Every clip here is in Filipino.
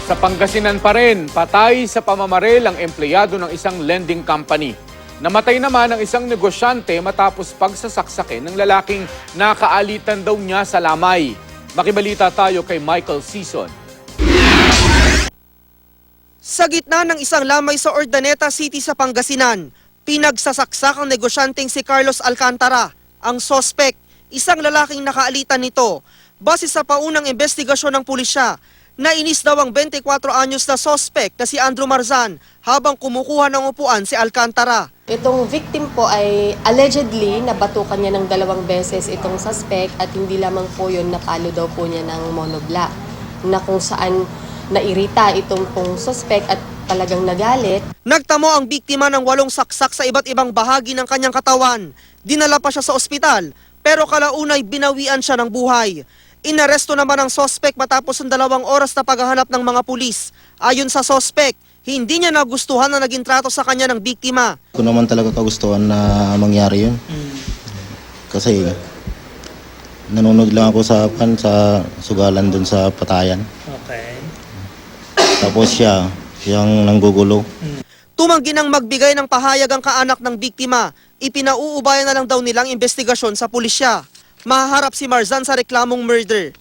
Sa Pangasinan pa rin, patay sa pamamaril ang empleyado ng isang lending company. Namatay naman ang isang negosyante matapos pagsasaksakin ng lalaking nakaalitan daw niya sa lamay. Makibalita tayo kay Michael Season. Sa gitna ng isang lamay sa Urdaneta City sa Pangasinan, pinagsasaksak ang negosyanteng si Carlos Alcantara. Ang sospek, isang lalaking nakaalitan nito. Base sa paunang investigasyon ng pulisya, nainis daw ang 24 anyos na sospek na si Andrew Marzan habang kumukuha ng upuan si Alcantara. Itong victim po ay allegedly nabatukan niya ng 2 beses itong suspect at hindi lamang po yun, napalo daw po niya ng monoblock na kung saan nairita itong pong suspect at talagang nagalit. Nagtamo ang biktima ng 8 saksak sa iba't ibang bahagi ng kanyang katawan. Dinala pa siya sa ospital pero kalaunay binawian siya ng buhay. Inaresto naman ang sospek matapos ang 2 oras na paghahanap ng mga pulis. Ayon sa sospek, hindi niya nagustuhan na naging trato sa kanya ng biktima. Ko naman talaga kagustuhan na mangyari yun. Kasi nanonood lang ako sa sugalan dun sa patayan. Okay. Tapos siyang nanggugulo. Tumanggi nang magbigay ng pahayag ang kaanak ng biktima. Ipinauubayan na lang daw nilang investigasyon sa pulisya. Mahaharap si Marzan sa reklamong murder.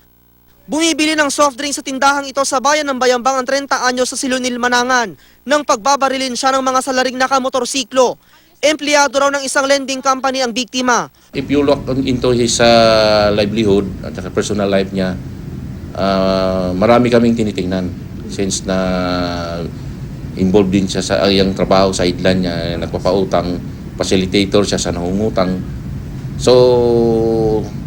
Bumibili ng soft drink sa tindahang ito sa bayan ng Bayambang ang 30 anyos sa Silonil, Manangan nang pagbabarilin siya ng mga salaring nakamotorsiklo. Empleyado raw ng isang lending company ang biktima. If you look into his livelihood at saka personal life niya, marami kaming tinitingnan since na involved din siya sa yung trabaho sa sideline niya, nagpapautang, facilitator siya sa nangungutang. So,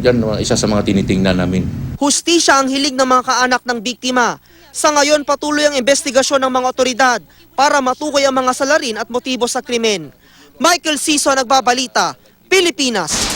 yan isa sa mga tinitingnan namin. Hustisya ang hilig ng mga kaanak ng biktima. Sa ngayon, patuloy ang investigasyon ng mga otoridad para matukoy ang mga salarin at motibo sa krimen. Michael Season, Nagbabalita, Pilipinas.